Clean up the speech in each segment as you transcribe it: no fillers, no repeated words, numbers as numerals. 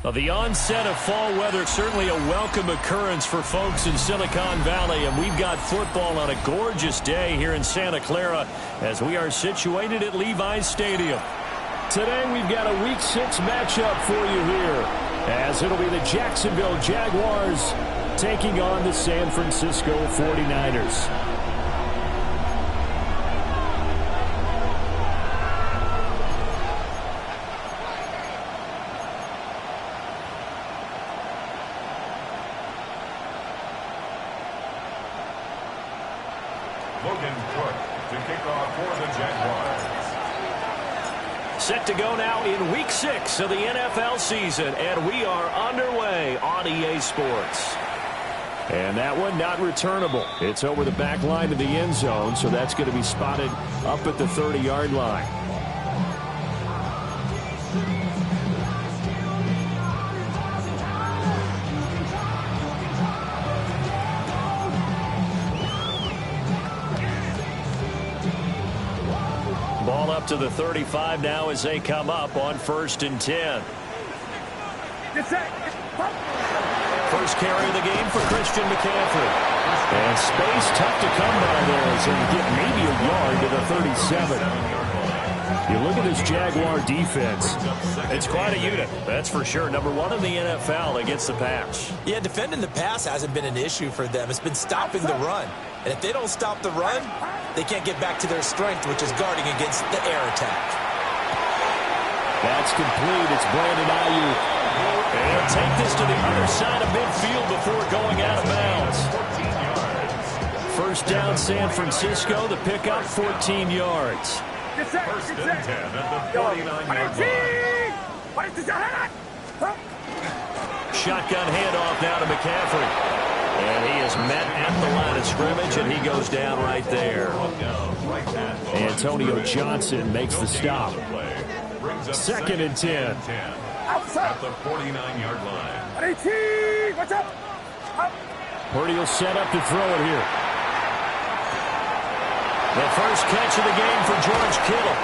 Well, the onset of fall weather, certainly a welcome occurrence for folks in Silicon Valley, and we've got football on a gorgeous day here in Santa Clara as we are situated at Levi's Stadium. Today we've got a Week 6 matchup for you here, as it'll be the Jacksonville Jaguars taking on the San Francisco 49ers. Set to go now in Week 6 of the NFL season, and we are underway on EA Sports. And that one not returnable. It's over the back line of the end zone, so that's going to be spotted up at the 30-yard line. Ball up to the 35 now as they come up on 1st and 10. First carry of the game for Christian McCaffrey. And space tough to come by there as they get maybe a yard to the 37. You look at this Jaguar defense. It's quite a unit, that's for sure. Number 1 in the NFL against the pass. Yeah, defending the pass hasn't been an issue for them. It's been stopping the run. And if they don't stop the run, they can't get back to their strength, which is guarding against the air attack. That's complete. It's Brandon Ayuk. And he'll take this to the other side of midfield before going out of bounds. First down, San Francisco. The pickup, 14 yards. First and 10 at the 49-yard line. Shotgun handoff now to McCaffrey. And he is met at the line of scrimmage, and he goes down right there. Antonio Johnson makes the stop. 2nd and 10. At the 49-yard line. Purdy will set up to throw it here. The first catch of the game for George Kittle.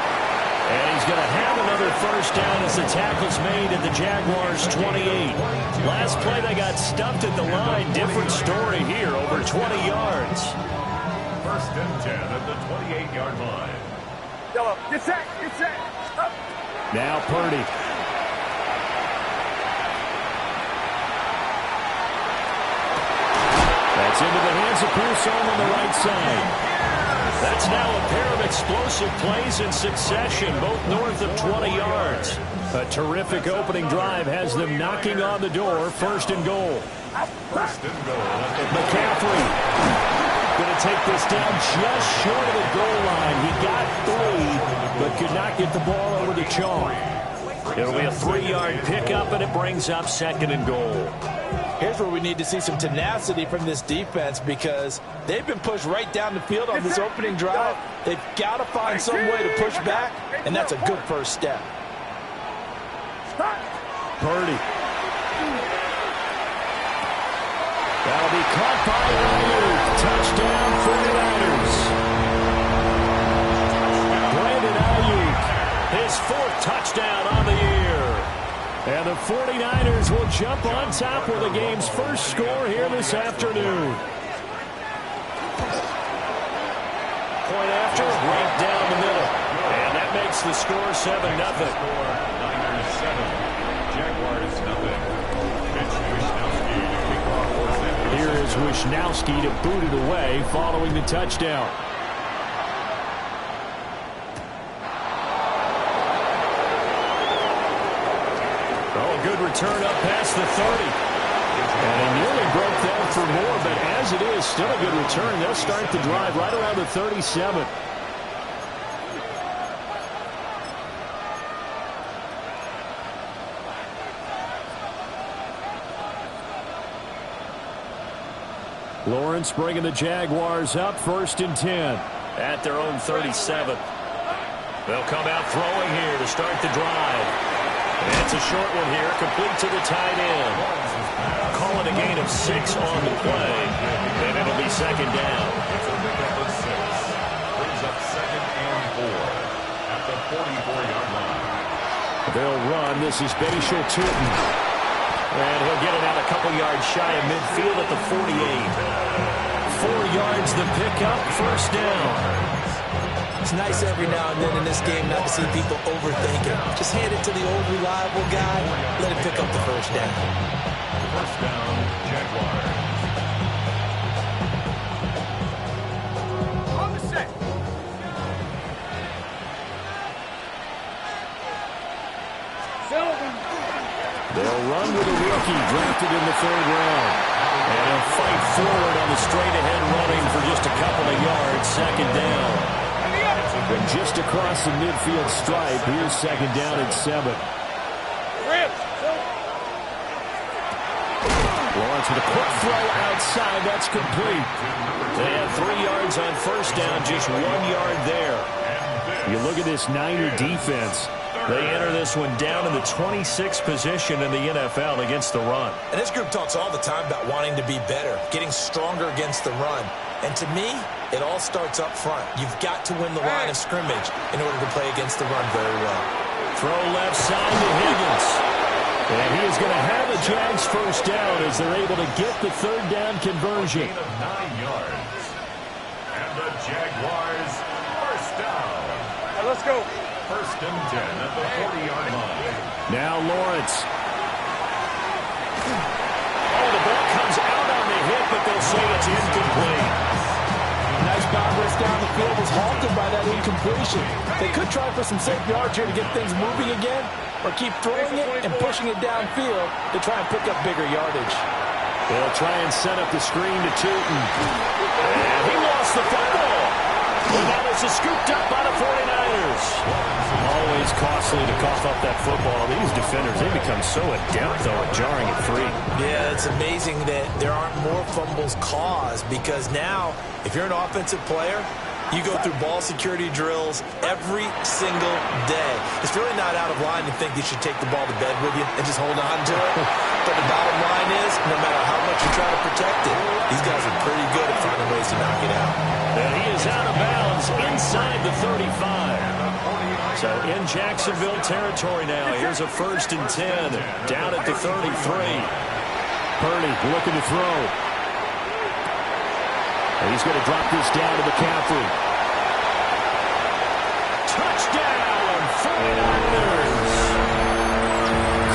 And he's going to have another first down as the tackle's made at the Jaguars' 28. Last play, they got stuffed at the line. Different story here, over 20 yards. First and 10 at the 28-yard line. Get set. Now Purdy. That's into the hands of Pearson on the right side. That's now a pair of explosive plays in succession, both north of 20 yards. A terrific opening drive has them knocking on the door. 1st and goal. First and goal. McCaffrey going to take this down just short of the goal line. He got 3, but could not get the ball over the chalk. It'll be a 3-yard pickup, and it brings up 2nd and goal. Here's where we need to see some tenacity from this defense because they've been pushed right down the field on this opening drive. They've got to find some way to push back, and that's a good first step. Purdy. That'll be caught by Ayuk. Touchdown 49ers. Brandon Ayuk, his 4th touchdown on the year. And the 49ers will jump on top with the game's first score here this afternoon. Point after, right down the middle. And that makes the score 7-0. Niners 7, Jaguars nothing. Here is Wishnowski to boot it away following the touchdown. Good return up past the 30. And he nearly broke that for more, but as it is, still a good return. They'll start the drive right around the 37. Lawrence bringing the Jaguars up, 1st and 10. At their own 37. They'll come out throwing here to start the drive. And it's a short one here, complete to the tight end. Call it a gain of 6 on the play, and it'll be 2nd down. Brings up 2nd and 4. They'll run. This is Bashal Tutin. And he'll get it out a couple yards shy of midfield at the 48. 4 yards the pickup, first down. It's nice every now and then in this game not to see people overthink it. Just hand it to the old reliable guy. Let him pick up the first down. First down, Jaguars. On the set. They'll run with a rookie drafted in the 3rd round. And he'll fight forward on the straight-ahead running for just a couple of yards, second down. And just across the midfield stripe, here's second down and 7. Lawrence with a quick throw outside. That's complete. They have 3 yards on first down, just 1 yard there. You look at this Niner defense. They enter this one down in the 26th position in the NFL against the run. And this group talks all the time about wanting to be better, getting stronger against the run. And to me, it all starts up front. You've got to win the line of scrimmage in order to play against the run very well. Throw left side to Higgins. And he is going to have a Jags first down as they're able to get the 3rd down conversion. 9 yards. And the Jaguars first down. Let's go. First and 10 at the 40-yard line. Now Lawrence. Oh, the ball comes out on the hit, but they'll say it's incomplete. Nice progress down the field was halted by that incompletion. They could try for some safe yards here to get things moving again, or keep throwing it and pushing it downfield to try and pick up bigger yardage. They'll try and set up the screen to Tutin. And he lost the football. And now this is scooped up by the 49ers. Always costly to cough up that football. These defenders, they become so adept, though, at jarring it free. Yeah, it's amazing that there aren't more fumbles caused, because now, if you're an offensive player, you go through ball security drills every single day. It's really not out of line to think you should take the ball to bed with you and just hold on to it. But the bottom line is, no matter how much you try to protect it, these guys are pretty good at finding ways to knock it out. And he is out of bounds inside the 35. So in Jacksonville territory now. Here's a first and 10 down at the 33. Purdy looking to throw. And he's going to drop this down to McCaffrey. Touchdown, 49ers.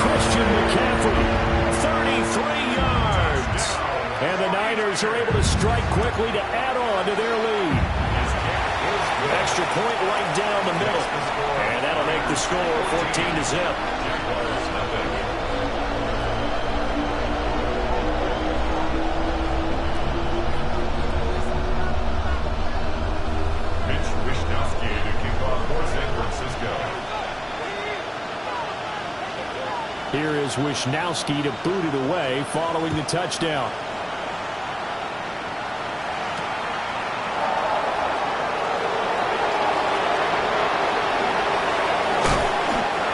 Christian McCaffrey, 33 yards. And the Niners are able to strike quickly to add on to their lead. Extra point right down the middle. And that'll make the score 14-0. Here is Wisnowski to boot it away following the touchdown.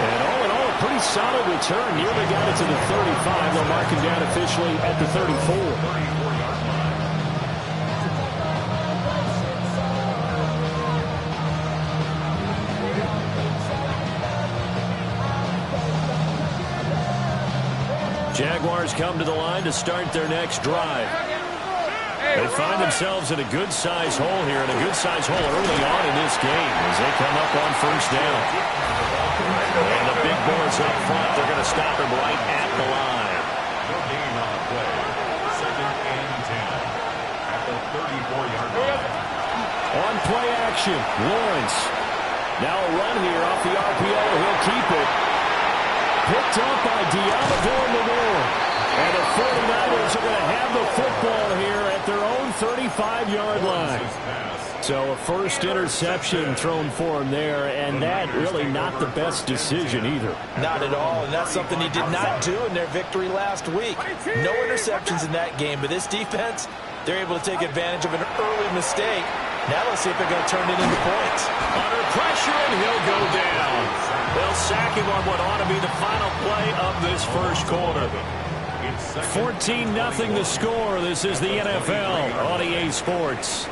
And all in all, a pretty solid return. Nearly got it to the 35. They'll mark him down officially at the 34. Jaguars come to the line to start their next drive. They find themselves in a good-sized hole here, and a good-sized hole early on in this game as they come up on first down. And the big boys up front, they're going to stop him right at the line. No gain on the play. Second and 10 at the 34-yard line. On play action, Lawrence. Now a run here off the RPO. He'll keep it. Picked up by Deommodore Lenoir. And the 49ers are going to have the football here at their own 35-yard line. So a first interception thrown for him there, and that really not the best decision either. Not at all, and that's something he did not do in their victory last week. No interceptions in that game, but this defense, they're able to take advantage of an early mistake. Now let's see if they're going to turn it into points. Under pressure, and he'll go down. They'll sack him on what ought to be the final play of this first quarter. 14-0 the score. This is the NFL on EA Sports.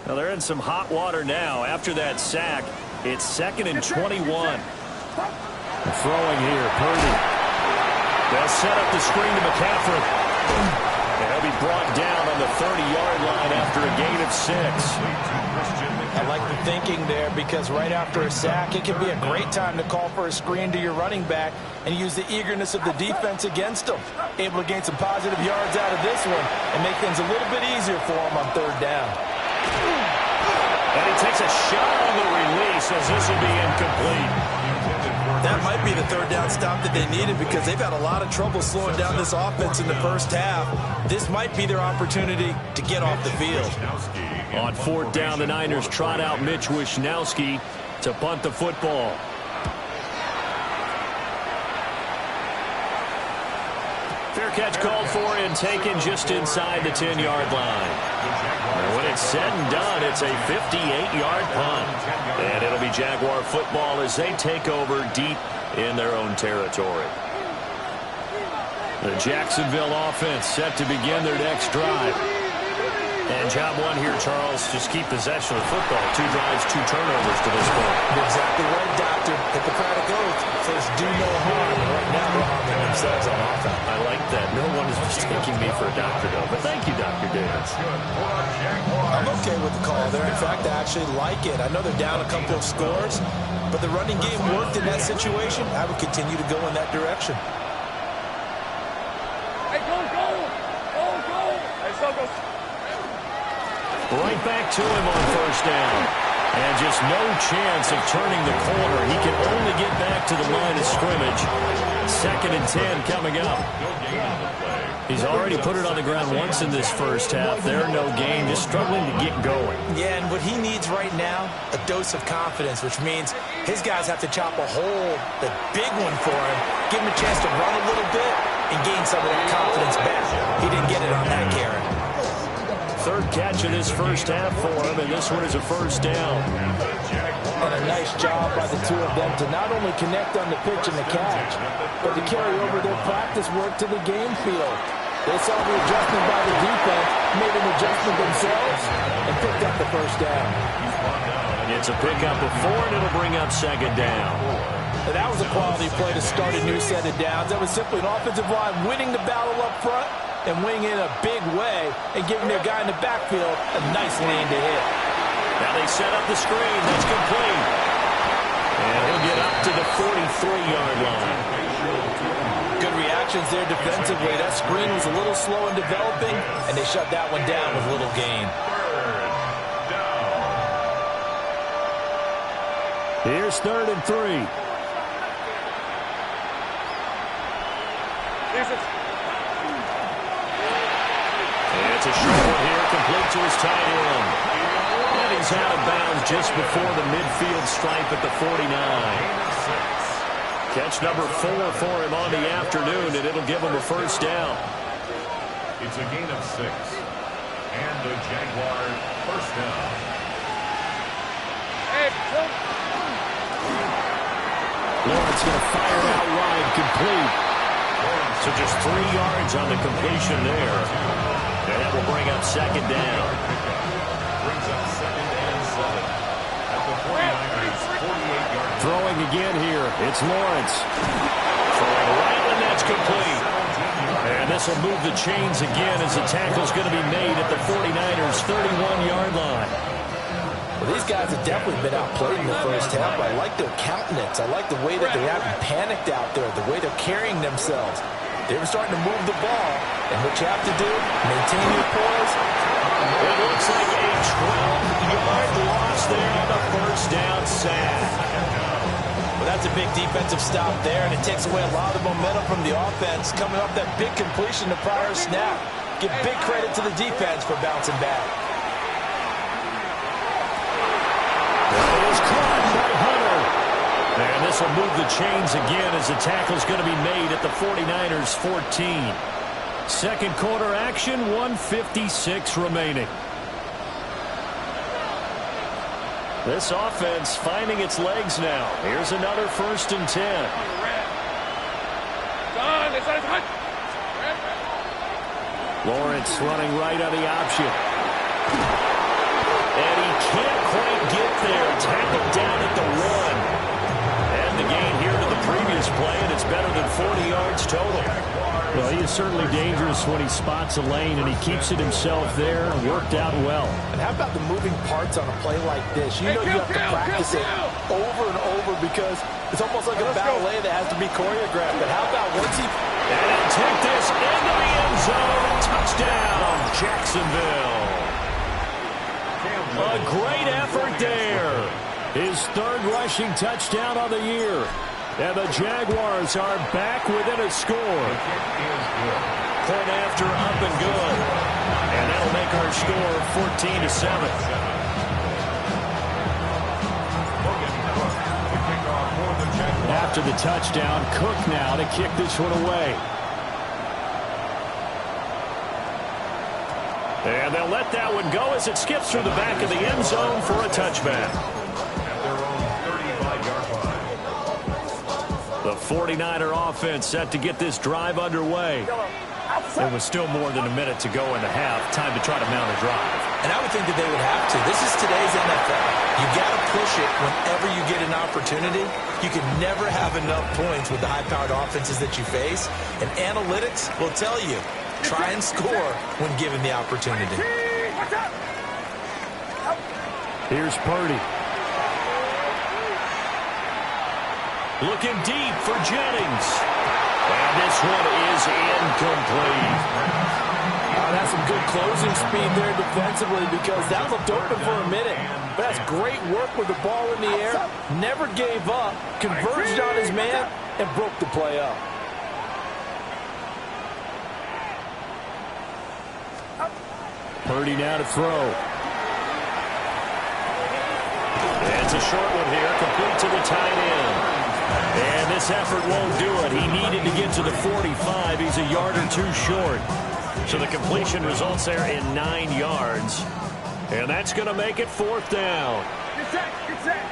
Well, they're in some hot water now. After that sack, it's 2nd and 21. Throwing here, Purdy. They'll set up the screen to McCaffrey. And he'll be brought down on the 30-yard line after a gain of 6. I like the thinking there because right after a sack, it can be a great time to call for a screen to your running back and use the eagerness of the defense against them. Able to gain some positive yards out of this one and make things a little bit easier for them on 3rd down. And he takes a shot on the release as this will be incomplete. That might be the 3rd down stop that they needed because they've had a lot of trouble slowing down this offense in the first half. This might be their opportunity to get off the field. On 4th down, the Niners trot out Mitch Wishnowski to punt the football. Fair catch called for and taken just inside the 10-yard line. And when it's said and done, it's a 58-yard punt. And it'll be Jaguar football as they take over deep in their own territory. The Jacksonville offense set to begin their next drive. And job 1 here, Charles, just keep possession of the football. 2 drives, 2 turnovers to this point. You're exactly right, Doctor. Hippocratic oath. First, do no harm. And right now, they're harming themselves on offense. I like that. No one is mistaking me for a doctor, though. But thank you, Dr. Davis. I'm okay with the call there. In fact, I actually like it. I know they're down a couple of scores, but the running game worked in that situation. I would continue to go in that direction. Hey, go! Hey, so go. Right back to him on 1st down. And just no chance of turning the corner. He can only get back to the line of scrimmage. 2nd and 10 coming up. He's already put it on the ground once in this first half. They're no gain, just struggling to get going. Yeah, and what he needs right now, a dose of confidence, which means his guys have to chop a hole, the big one for him, give him a chance to run a little bit and gain some of that confidence back. He didn't get it on that carry. 3rd catch of this first half for him, and this one is a 1st down. And a nice job by the 2 of them to not only connect on the pitch and the catch, but to carry over their practice work to the game field. They saw the adjustment by the defense, made an adjustment themselves, and picked up the 1st down. It's a pickup of 4, and it'll bring up 2nd down. And that was a quality play to start a new set of downs. That was simply an offensive line winning the battle up front and winning in a big way and giving their guy in the backfield a nice lane to hit. Now they set up the screen. That's complete. And he'll get up to the 43-yard line. Good reactions there defensively. That screen was a little slow in developing, and they shut that one down with little gain. Here's 3rd and 3. And it's a short one here, complete to his tight end. And he's out of bounds just before the midfield stripe at the 49. Catch number 4 for him on the afternoon, and it'll give him a 1st down. It's a gain of 6. And the Jaguars 1st down. Lawrence going to fire it out wide, complete. So just 3 yards on the completion there. And that will bring up 2nd down. Brings up 2nd and 7. At the 49ers, 48-yard. Throwing again here. It's Lawrence. Throwing right when that's complete. And this will move the chains again as the tackle's going to be made at the 49ers' 31-yard line. Well, these guys have definitely been outplayed in the first half. I like their countenance. I like the way that they haven't panicked out there, the way they're carrying themselves. They were starting to move the ball, and what you have to do, maintain your poise. It looks like a 12-yard loss there on the 1st down sack. Well, that's a big defensive stop there, and it takes away a lot of the momentum from the offense coming off that big completion the prior snap. Give big credit to the defense for bouncing back. It is caught by Hunter. And this will move the chains again as the tackle's going to be made at the 49ers' 14. 2nd quarter action, 1:56 remaining. This offense finding its legs now. Here's another 1st and 10. Lawrence running right on the option. And he there. Tackled down at the 1. And the gain here to the previous play, and it's better than 40 yards total. Well, he is certainly dangerous when he spots a lane, and he keeps it himself there. Worked out well. And how about the moving parts on a play like this? You know you have to practice it over and over because it's almost like a ballet that has to be choreographed. But how about once he... And he'll take this into the end zone. Touchdown, Jacksonville. A great effort there. His third rushing touchdown on the year. And the Jaguars are back within a score. Point after up and good. And that'll make our score 14-7. After the touchdown, Cook now to kick this one away. And they'll let that one go as it skips through the back of the end zone for a touchback. At their own 35-yard line. The 49er offense set to get this drive underway. There was still more than a minute to go in the half. Time to try to mount a drive. And I would think that they would have to. This is today's NFL. You got to push it whenever you get an opportunity. You can never have enough points with the high-powered offenses that you face. And analytics will tell you, try and score when given the opportunity. Here's Purdy. Looking deep for Jennings. And this one is incomplete. That's some good closing speed there defensively because that looked open for a minute. But that's great work with the ball in the air. Never gave up, converged on his man, and broke the play up. Purdy now to throw. And it's a short one here, complete to the tight end. And this effort won't do it. He needed to get to the 45. He's a yard or two short. So the completion results there in 9 yards. And that's going to make it 4th down. Get set, get set.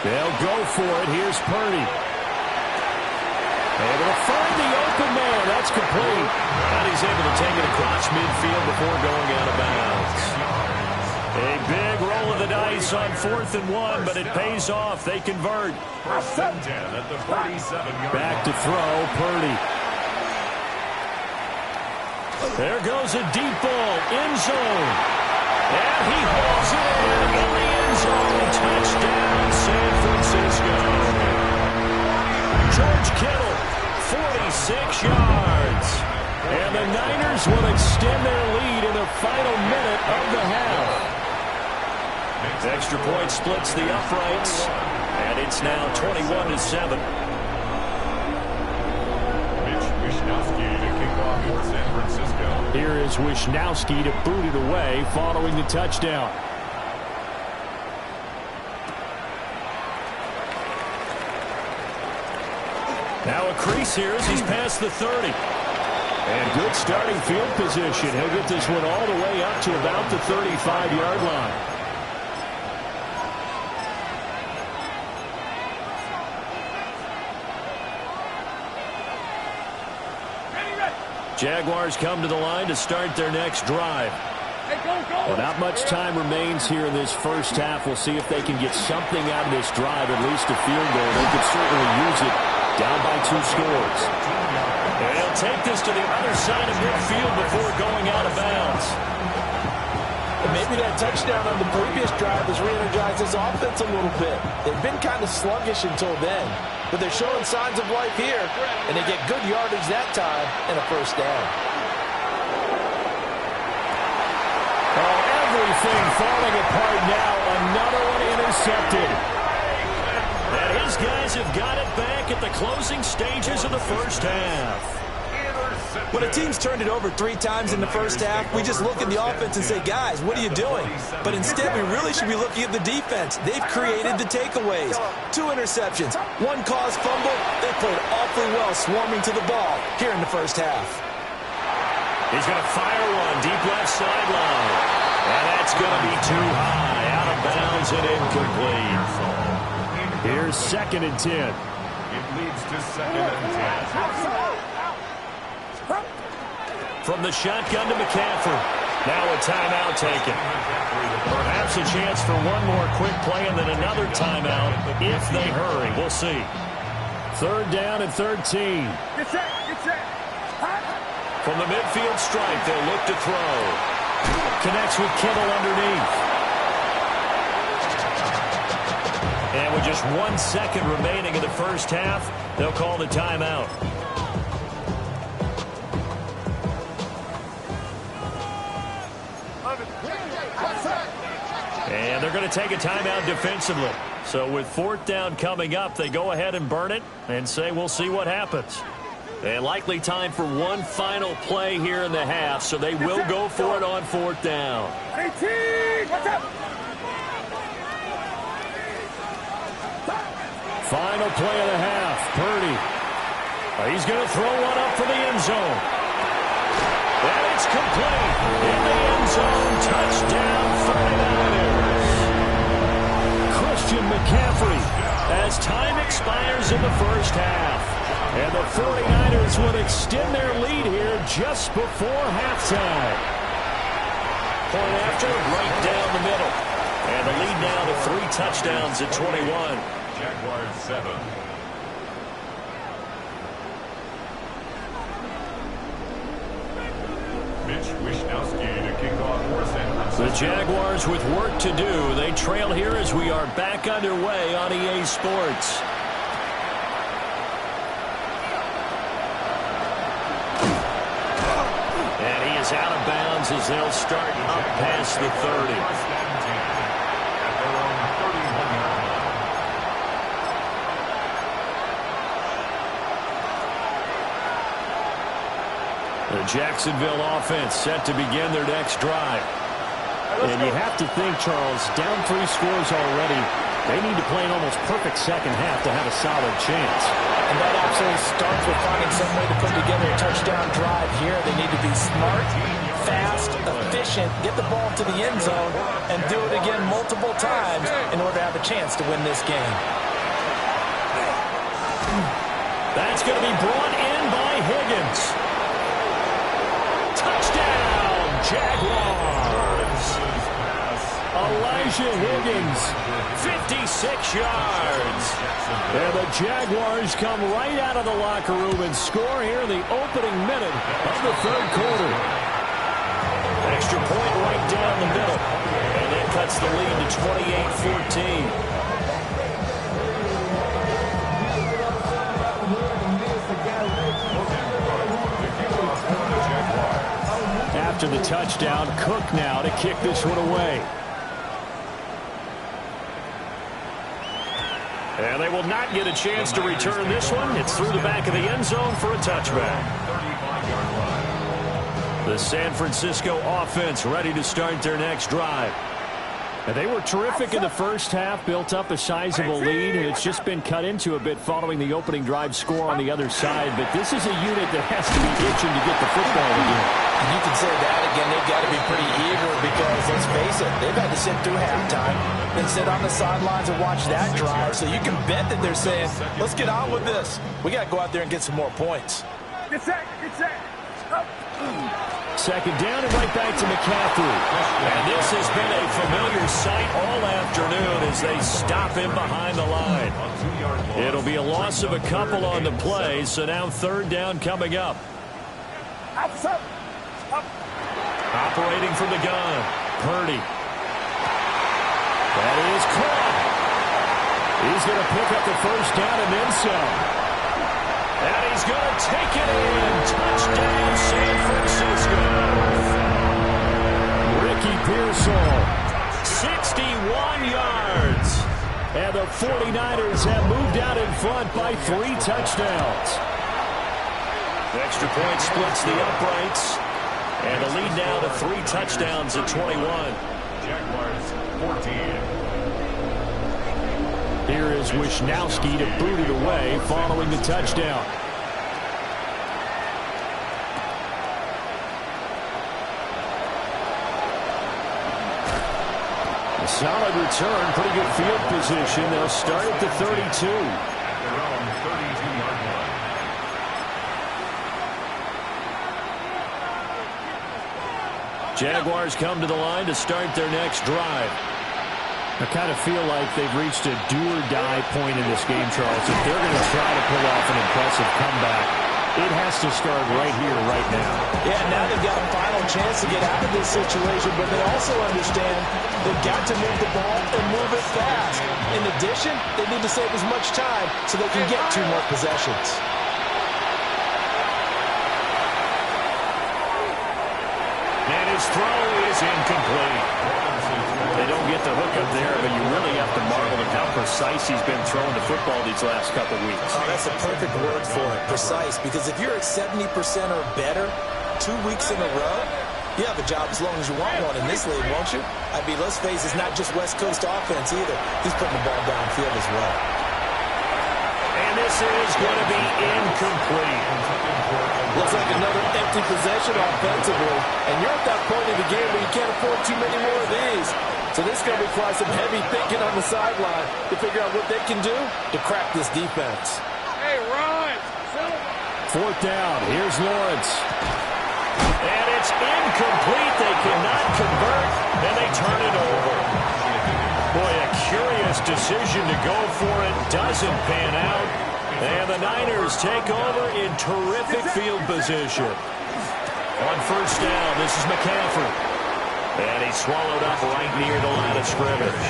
They'll go for it. Here's Purdy. Able to find the open man. That's complete. And he's able to take it across midfield before going out of bounds. A big roll of the dice on 4th and 1, but it pays off. They convert. 1st and 10 at the 47-yard line. Back to throw, Purdy. There goes a deep ball, end zone. And he hauls it in the end zone. Touchdown, San Francisco. George Kittle, 46 yards. And the Niners will extend their lead in the final minute of the half. Extra point splits the uprights, and it's now 21-7. Mitch Wishnowsky to kick off for San Francisco. Here is Wishnowsky to boot it away following the touchdown. Now a crease here as he's past the 30. And good starting field position. He'll get this one all the way up to about the 35-yard line. Jaguars come to the line to start their next drive. Well, not much time remains here in this first half. We'll see if they can get something out of this drive, at least a field goal. They could certainly use it down by 2 scores. And he'll take this to the other side of midfield before going out of bounds. And maybe that touchdown on the previous drive has re-energized this offense a little bit. They've been kind of sluggish until then, but they're showing signs of life here, and they get good yardage that time and a 1st down. Oh, everything falling apart now. Another one intercepted. And his guys have got it back at the closing stages of the first half. When a team's turned it over 3 times in the first half, we just look at the offense and say, guys, what are you doing? But instead, we really should be looking at the defense. They've created the takeaways. 2 interceptions, 1 caused fumble. They played awfully well swarming to the ball here in the first half. He's going to fire one deep left sideline. And that's going to be too high, out of bounds and incomplete. Here's 2nd and 10. It leads to 2nd and 10. from the shotgun to McCaffrey. Now a timeout taken. Perhaps a chance for one more quick play and then another timeout if they hurry. We'll see. 3rd down and 13. Get set. Get set. From the midfield stripe, they'll look to throw. Connects with Kittle underneath. And with just 1 second remaining in the first half, they'll call the timeout. And they're going to take a timeout defensively. So with 4th down coming up, they go ahead and burn it and say we'll see what happens. And likely time for one final play here in the half, so they will go for it on 4th down. 18, what's up? Final play of the half, Purdy. He's going to throw one up for the end zone. And it's complete. In the end zone, touchdown 49ers. Christian McCaffrey as time expires in the first half. And the 49ers would extend their lead here just before halftime. Point after, right down the middle. And the lead now to 3 touchdowns at 21. Jaguars 7. Mitch Wishnowsky to kick off for San Francisco. The Jaguars with work to do. They trail here as we are back underway on EA Sports. And he is out of bounds as they'll start up past the 30. The Jacksonville offense set to begin their next drive. And you have to think, Charles, down 3 scores already. They need to play an almost perfect second half to have a solid chance. And that absolutely starts with finding some way to put together a touchdown drive here. They need to be smart, fast, efficient, get the ball to the end zone, and do it again multiple times in order to have a chance to win this game. That's going to be brought in by Higgins. Touchdown, Jaguars. Elijah Higgins, 56 yards. And the Jaguars come right out of the locker room and score here in the opening minute of the 3rd quarter. Extra point right down the middle. And that cuts the lead to 28-14. After the touchdown, Cook now to kick this one away. And they will not get a chance to return this one. It's through the back of the end zone for a touchback. The San Francisco offense ready to start their next drive. And they were terrific in the first half, built up a sizable lead, and it's just been cut into a bit following the opening drive score on the other side. But this is a unit that has to be itching to get the football again. You can say that again. They've got to be pretty eager because, let's face it, they've had to sit through halftime, then sit on the sidelines and watch that drive. So you can bet that they're saying, let's get on with this. We got to go out there and get some more points. Get set. Get set. Up. Second down and right back to McCaffrey. And this has been a familiar sight all afternoon as they stop him behind the line. It'll be a loss of a couple on the play, so now 3rd down coming up. Up. Operating from the gun, Purdy. That is caught. He's going to pick up the 1st down and then some. And he's going to take it in. Touchdown, San Francisco. Ricky Pearsall, 61 yards. And the 49ers have moved out in front by 3 touchdowns. Extra point splits the uprights. And the lead now to 3 touchdowns at 21. Jaguars 14. Here is Wishnowsky to boot it away following the touchdown. A solid return, pretty good field position. They'll start at the 32. At their own 32-yard line. Jaguars come to the line to start their next drive. I kind of feel like they've reached a do-or-die point in this game, Charles. If they're going to try to pull off an impressive comeback, it has to start right here, right now. Yeah, now they've got a final chance to get out of this situation, but they also understand they've got to move the ball and move it fast. In addition, they need to save as much time so they can get 2 more possessions. And his throw is incomplete. They don't get the hook up there, but you really have to marvel at how precise he's been throwing the football these last couple weeks. Oh, that's a perfect word for it, precise, because if you're at 70% or better 2 weeks in a row, you have a job as long as you want one in this league, won't you? I mean, let's face it, it's not just West Coast offense either. He's putting the ball downfield as well. And this is going to be incomplete. Looks like another empty possession offensively, and you're at that point in the game where you can't afford too many more of these. So this is going to require some heavy thinking on the sideline to figure out what they can do to crack this defense. Hey, run! 4th down. Here's Lawrence. And it's incomplete. They cannot convert, and they turn it over. Boy, a curious decision to go for it. Doesn't pan out. And the Niners take over in terrific field position. On 1st down, this is McCaffrey. And he's swallowed up right near the line of scrimmage.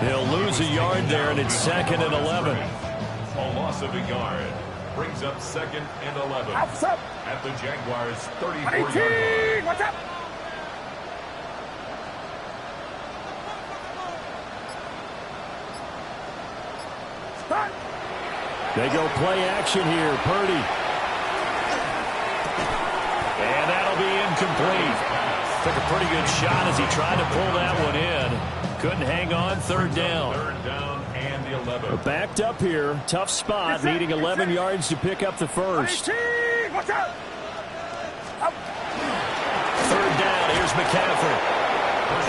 He'll lose a yard there, and it's 2nd and 11. A loss of a yard brings up 2nd and 11 at the Jaguars' 34-yard line. What's up? Start. They go play action here. Purdy. And that'll be incomplete. Took a pretty good shot as he tried to pull that one in. Couldn't hang on. 3rd down. 3rd down and the 11. Backed up here. Tough spot. Needing 11 yards to pick up the first. 3rd down. Here's McCaffrey.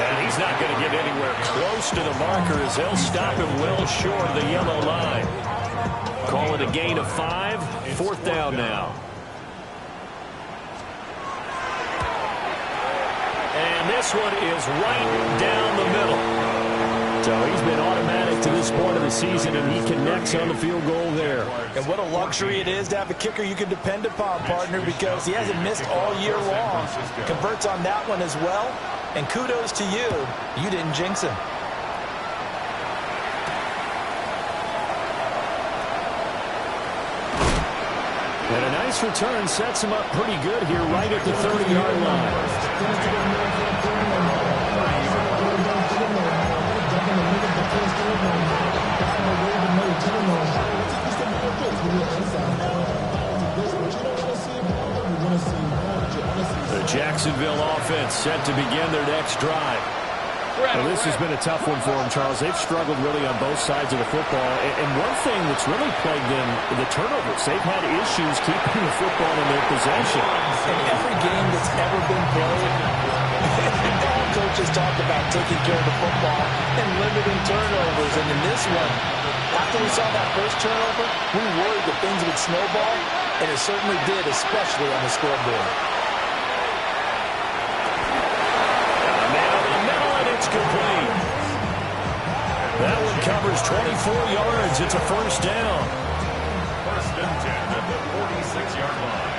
And he's not going to get anywhere close to the marker as they'll stop him well short of the yellow line. Call it a gain of 5. 4th down now. And this one is right down the middle. So he's been automatic to this point of the season, and he connects on the field goal there. And what a luxury it is to have a kicker you can depend upon, partner, because he hasn't missed all year long. Converts on that one as well. And kudos to you. You didn't jinx him. And a nice return sets him up pretty good here right at the 30-yard line. The Jacksonville offense set to begin their next drive. Well, this has been a tough one for them, Charles. They've struggled really on both sides of the football. And one thing that's really plagued them, the turnovers. They've had issues keeping the football in their possession. In every game that's ever been played, all coaches talk about taking care of the football and limiting turnovers. And in this one, after we saw that first turnover, we worried that things would snowball, and it certainly did, especially on the scoreboard. It's complete. That one covers 24 yards. It's a 1st down. 1st and 10 at the 46-yard line.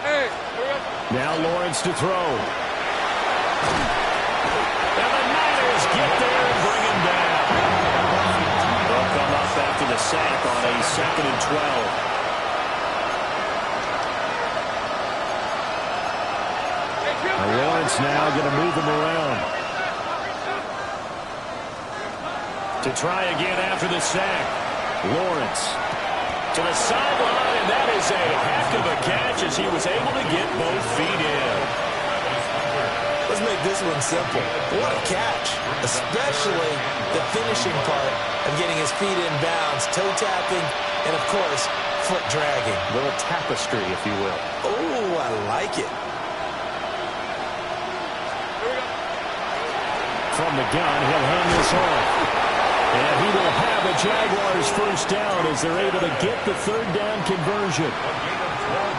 Hey. Now Lawrence to throw. And the Niners get there and bring him down. They'll come up after the sack on a 2nd and 12. Lawrence now going to move him around. To try again after the sack. Lawrence to the sideline, and that is a heck of a catch as he was able to get both feet in. Let's make this one simple. What a catch, especially the finishing part of getting his feet in bounds, toe tapping, and of course, foot dragging. A little tapestry, if you will. Oh, I like it. From the gun, he'll hand this off. And he will have a Jaguars 1st down as they're able to get the 3rd down conversion.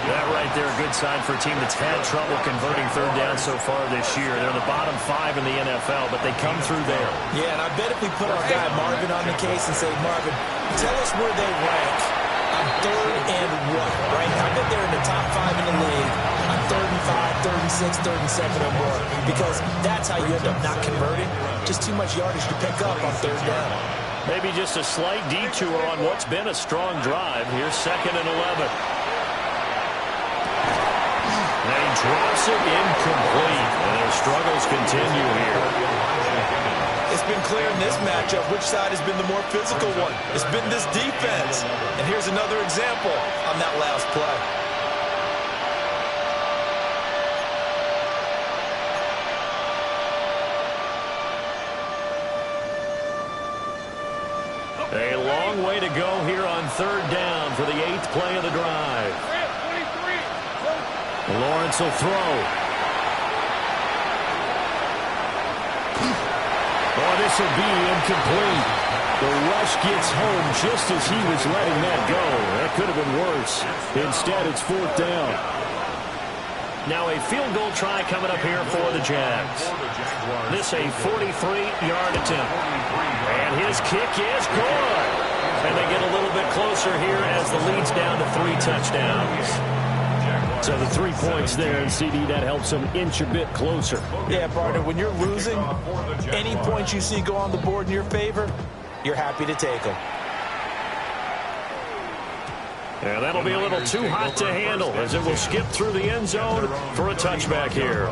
That right there, a good sign for a team that's had trouble converting third down so far this year. They're the bottom 5 in the NFL, but they come through there. Yeah, and I bet if we put our guy Marvin on the case and say, Marvin, tell us where they rank on third and what, right? I bet they're in the top 5 in the league on third and 5, third and 6, third and 7 or more, because that's how you end up not converting. Just too much yardage to pick up on third down. Maybe just a slight detour on what's been a strong drive. Here's 2nd and 11. And he drops it incomplete. And their struggles continue here. It's been clear in this matchup which side has been the more physical one. It's been this defense. And here's another example on that last play. A long way to go here on third down for the 8th play of the drive. Lawrence will throw. Oh, this will be incomplete. The rush gets home just as he was letting that go. That could have been worse. Instead, it's 4th down. Now a field goal try coming up here for the Jags. This a 43-yard attempt. And his kick is good. And they get a little bit closer here as the lead's down to 3 touchdowns. So the 3 points there, and CD, that helps them inch a bit closer. Yeah, partner, when you're losing, any points you see go on the board in your favor, you're happy to take them. Yeah, that'll be a little too hot to handle as it will skip through the end zone for a touchback here.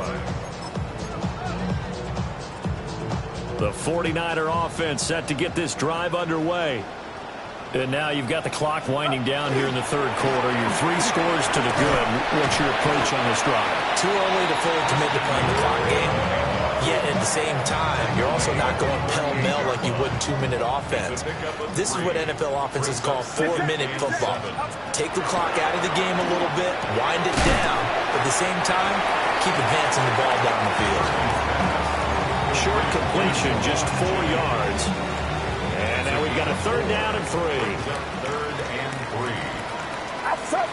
The 49er offense set to get this drive underway. And now you've got the clock winding down here in the third quarter. Your 3 scores to the good. What's your approach on this drive? Too early to fully commit to playing the clock game. Yet at the same time, you're also not going pell-mell like you would in 2-minute offense. This is what NFL offenses call 4-minute football. Take the clock out of the game a little bit, wind it down, but at the same time, keep advancing the ball down the field. Short completion, just 4 yards. And now we've got a 3rd down and 3. 3rd and 3. Outside.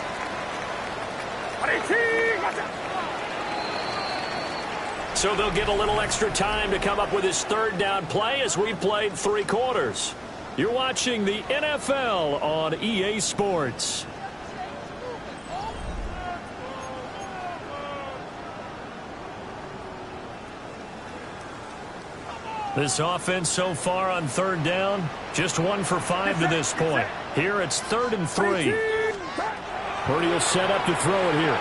So they'll get a little extra time to come up with his 3rd down play as we've played 3 quarters. You're watching the NFL on EA Sports. This offense so far on 3rd down, just 1 for 5 to this point. Here it's 3rd and 3. Purdy will set up to throw it here.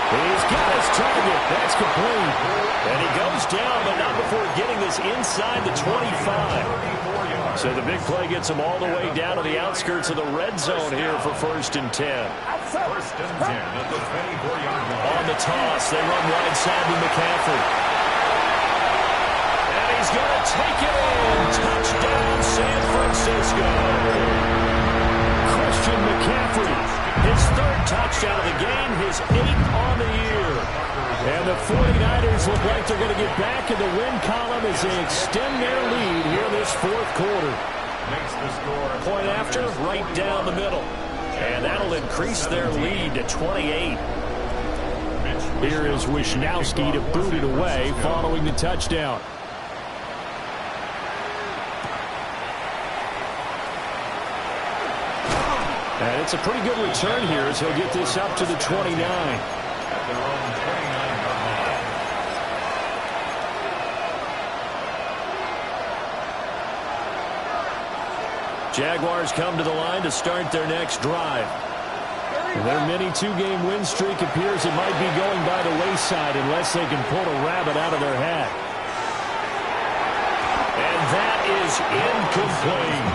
He's got his target. That's complete. And he goes down, but not before getting this inside the 25. So the big play gets him all the way down to the outskirts of the red zone here for 1st and 10. 1st and 10 at the 24-yard line. On the toss, they run wide side to McCaffrey. And he's going to take it in. Touchdown, San Francisco. Christian McCaffrey, his 3rd touchdown of the game, his 8th on the year. And the 49ers look like they're going to get back in the win column as they extend their lead here in this 4th quarter. Makes the score. Point after, right down the middle. And that'll increase their lead to 28. Here is Wisnowski to boot it away following the touchdown. And it's a pretty good return here as he'll get this up to the 29. At their own 29-yard line. Jaguars come to the line to start their next drive. Their mini 2-game win streak appears it might be going by the wayside unless they can pull a rabbit out of their hat. And that is incomplete.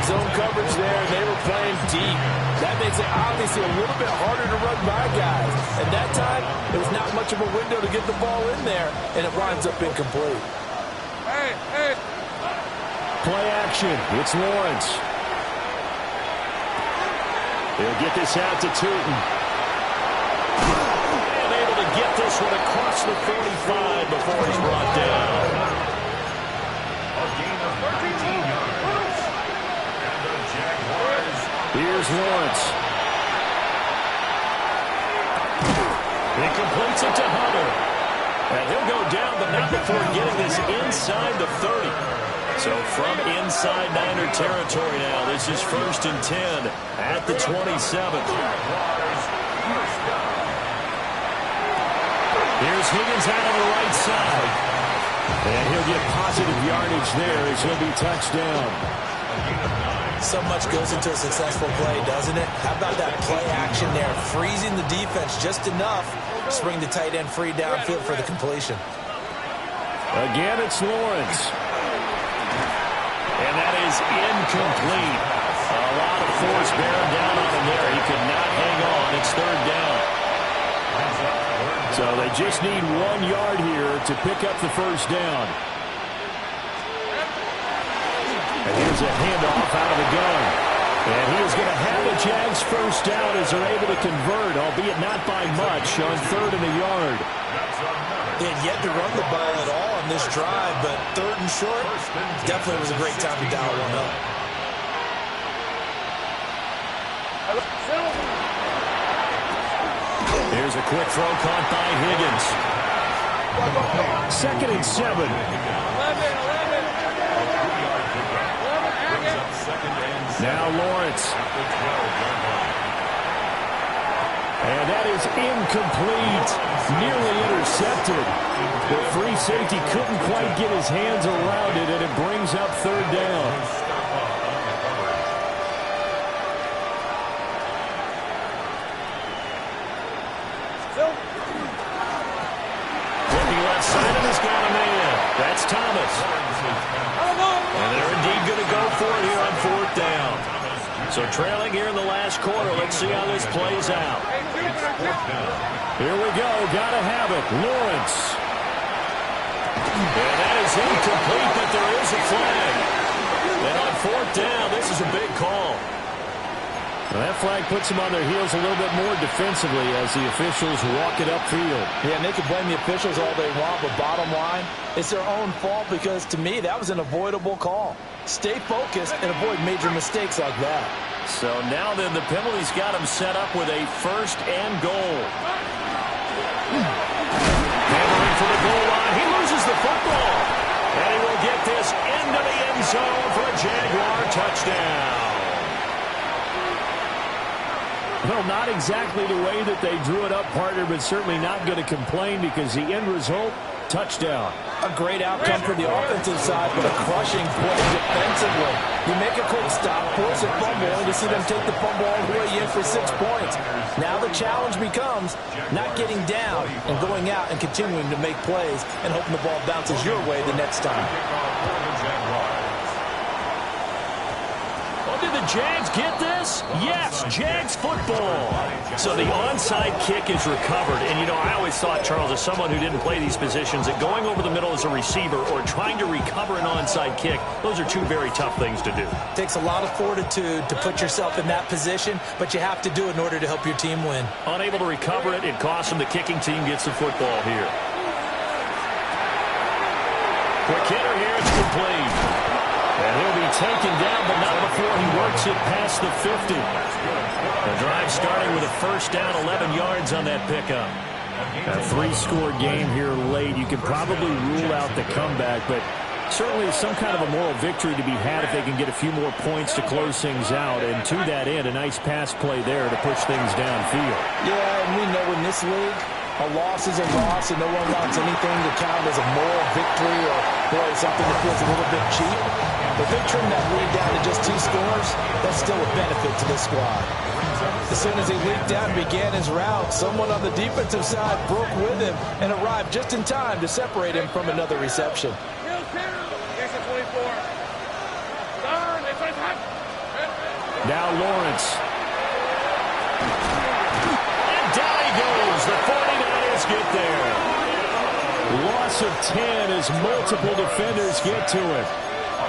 Zone coverage there, and they were playing deep. That makes it obviously a little bit harder to run by guys. And that time, there was not much of a window to get the ball in there, and it winds up incomplete. Play action. It's Lawrence. He'll get this out to Tootin. And able to get this one across the 45 before he's brought down. A gain of 13 yards. And Here's Lawrence. He completes it to Hunter. And he'll go down, but not before getting this inside the 30. So from inside Niner territory now, this is 1st and 10 at the 27th. Here's Higgins out on the right side. And he'll get positive yardage there as he'll be touched down. So much goes into a successful play, doesn't it? How about that play action there? Freezing the defense just enough to spring the tight end free downfield for the completion. Again, it's Lawrence. And that is incomplete. A lot of force bearing down on him there. He could not hang on. It's 3rd down. So they just need 1 yard here to pick up the 1st down. And here's a handoff out of the gun. And he is going to have the Jags 1st down as they're able to convert, albeit not by much, on 3rd and a yard. They had yet to run the ball at all on this drive, but 3rd and short definitely was a great time to dial one up. Here's a quick throw caught by Higgins. 2nd and 7. Now Lawrence. And that is incomplete. Nearly intercepted. The free safety couldn't quite get his hands around it, and it brings up 3rd down. Looking left side, and he's got a man. That's Thomas. And they're indeed going to go for it here on 4th down. So trailing here in the last quarter. Let's see how this plays out. Here we go. Got to have it. Lawrence. And that is incomplete, but there is a flag. And on 4th down, this is a big call. Well, that flag puts them on their heels a little bit more defensively as the officials walk it upfield. Yeah, and they can blame the officials all they want, but bottom line, it's their own fault because, to me, that was an avoidable call. Stay focused and avoid major mistakes like that. So now then, the penalty's got him set up with a 1st and goal. Hammering for the goal line. He loses the football. And he will get this into the end zone for a Jaguar touchdown. Well, not exactly the way that they drew it up, partner, but certainly not going to complain because the end result, touchdown. A great outcome for the offensive side, but a crushing play defensively. You make a quick stop, force a fumble, and you see them take the fumble all the way in for 6 points. Now the challenge becomes not getting down and going out and continuing to make plays and hoping the ball bounces your way the next time. Did the Jags get this? Yes, Jags football. So the onside kick is recovered. And, you know, I always thought, Charles, as someone who didn't play these positions, that going over the middle as a receiver or trying to recover an onside kick, those are 2 very tough things to do. It takes a lot of fortitude to put yourself in that position, but you have to do it in order to help your team win. Unable to recover it, it costs them. The kicking team gets the football here. Quick hitter here, it's complete. And he'll be taken down, but not before he works it past the 50. The drive starting with a 1st down, 11 yards on that pickup. A 3-score game here late. You can probably rule out the comeback, but certainly some kind of a moral victory to be had if they can get a few more points to close things out. And to that end, a nice pass play there to push things downfield. Yeah, and we know in this league, a loss is a loss, and no one wants anything to count as a moral victory or, boy, something that feels a little bit cheap. But they trim that lead down to just 2 scores. That's still a benefit to this squad. As soon as he leaped down and began his route, someone on the defensive side broke with him and arrived just in time to separate him from another reception. Now Lawrence. And down he goes. The 49ers get there. Loss of 10 as multiple defenders get to it.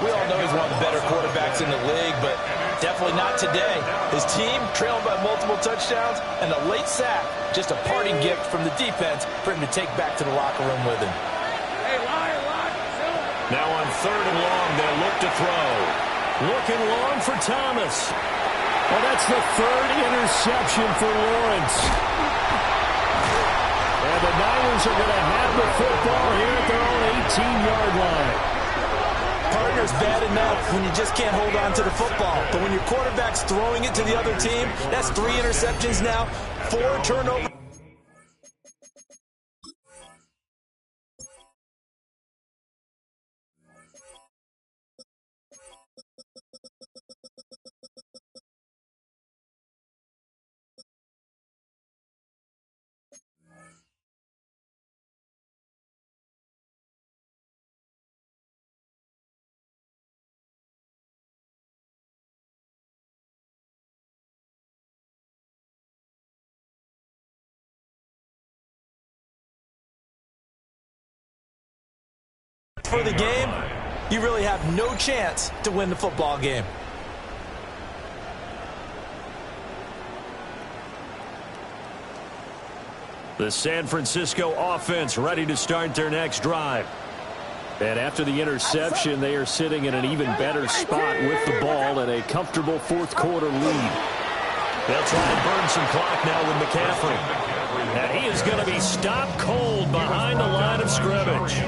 We all know he's one of the better quarterbacks in the league, but definitely not today. His team trailed by multiple touchdowns, and a late sack, just a parting gift from the defense for him to take back to the locker room with him. Now on 3rd and long, they'll look to throw. Looking long for Thomas. Well, that's the third interception for Lawrence. And the Niners are going to have the football here at their own 18-yard line. Partner's bad enough when you just can't hold on to the football. But when your quarterback's throwing it to the other team, that's 3 interceptions now, 4 turnovers. For the game, you really have no chance to win the football game. The San Francisco offense ready to start their next drive. And after the interception, they are sitting in an even better spot with the ball and a comfortable fourth-quarter lead. They'll try and burn some clock now with McCaffrey. And he is going to be stopped cold behind the line of scrimmage.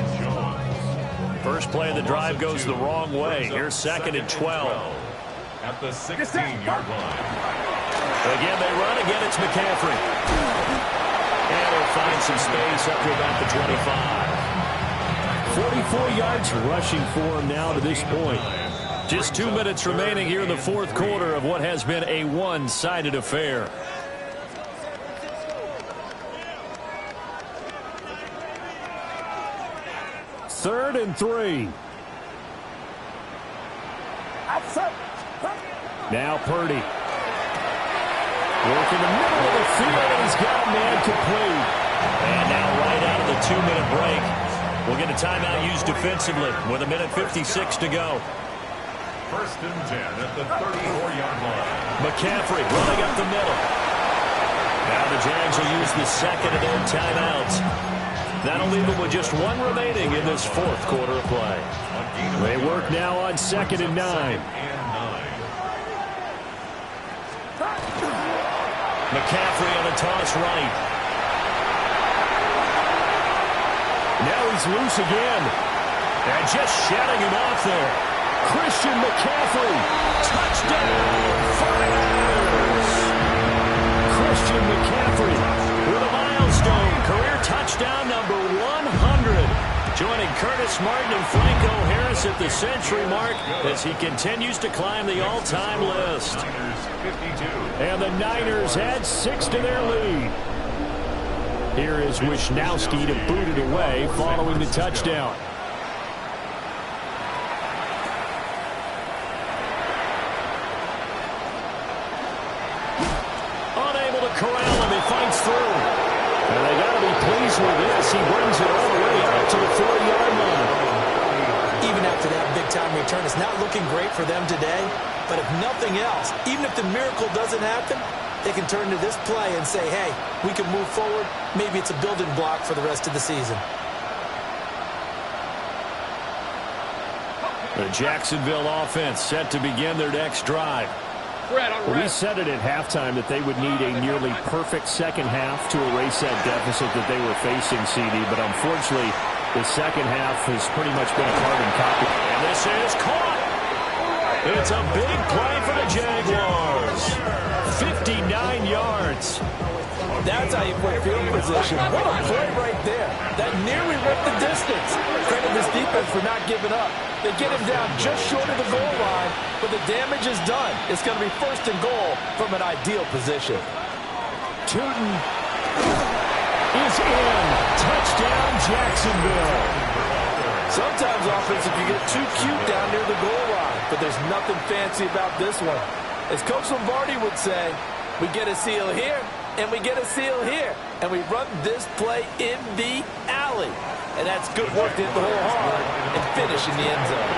First play of the drive goes the wrong way. Here's 2nd and 12. At the 16-yard line. Again, they run. Again, it's McCaffrey. And he'll find some space up to about the 25. 44 yards rushing for him now to this point. Just 2 minutes remaining here in the fourth quarter of what has been a one-sided affair. Third and 3. Now Purdy. Work in the middle of the field, and he's got a man complete. And now right out of the 2-minute break, we'll get a timeout used defensively with 1:56 to go. 1st and 10 at the 34-yard line. McCaffrey running up the middle. Now the Jags will use the second of their timeouts. That'll leave them with just 1 remaining in this fourth quarter of play. They work now on 2nd and 9. McCaffrey on a toss right. Now he's loose again. And just shutting him off there. Christian McCaffrey. Touchdown, 49ers. Christian McCaffrey with a milestone career touchdown number 100. Joining Curtis Martin and Franco Harris at the century mark as he continues to climb the all-time list. And the Niners add 6 to their lead. Here is Wisnowski to boot it away following the touchdown. Unable to corral him, he fights through. And they got to be pleased with this. He brings it all the way out to the 40-yard line. Even after that big-time return, it's not looking great for them today. But if nothing else, even if the miracle doesn't happen, they can turn to this play and say, hey, we can move forward. Maybe it's a building block for the rest of the season. The Jacksonville offense set to begin their next drive. We said it at halftime that they would need a nearly perfect second half to erase that deficit that they were facing, CD. But unfortunately, the second half has pretty much been a carbon copy. And this is caught. It's a big play for the Jaguars. 59 yards. That's how you play field position. What a play right there. That nearly went the distance. Credit this defense for not giving up. They get him down just short of the goal line, but the damage is done. It's going to be 1st and goal from an ideal position. Tootin is in. Touchdown, Jacksonville. Sometimes offense, if you get too cute down near the goal line, but there's nothing fancy about this one. As Coach Lombardi would say, we get a seal here, and we get a seal here, and we run this play in the alley. And that's good work to hit the hole hard and finish in the end zone.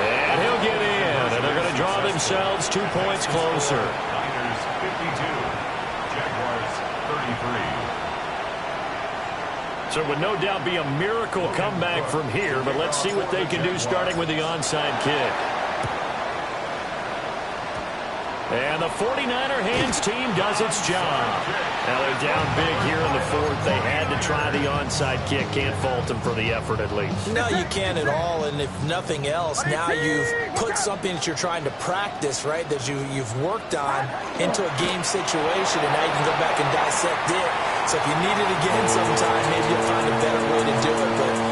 And he'll get in, and they're going to draw themselves 2 points closer. Niners 52, Jaguars 33. So it would no doubt be a miracle comeback from here, but let's see what they can do starting with the onside kick. And the 49er hands team does its job. Now they're down big here in the fourth. They had to try the onside kick. Can't fault them for the effort at least. No, you can't at all. And if nothing else, now you've put something that you're trying to practice, right, that you've worked on into a game situation, and now you can go back and dissect it. So if you need it again sometime, maybe you'll find a better way to do it. But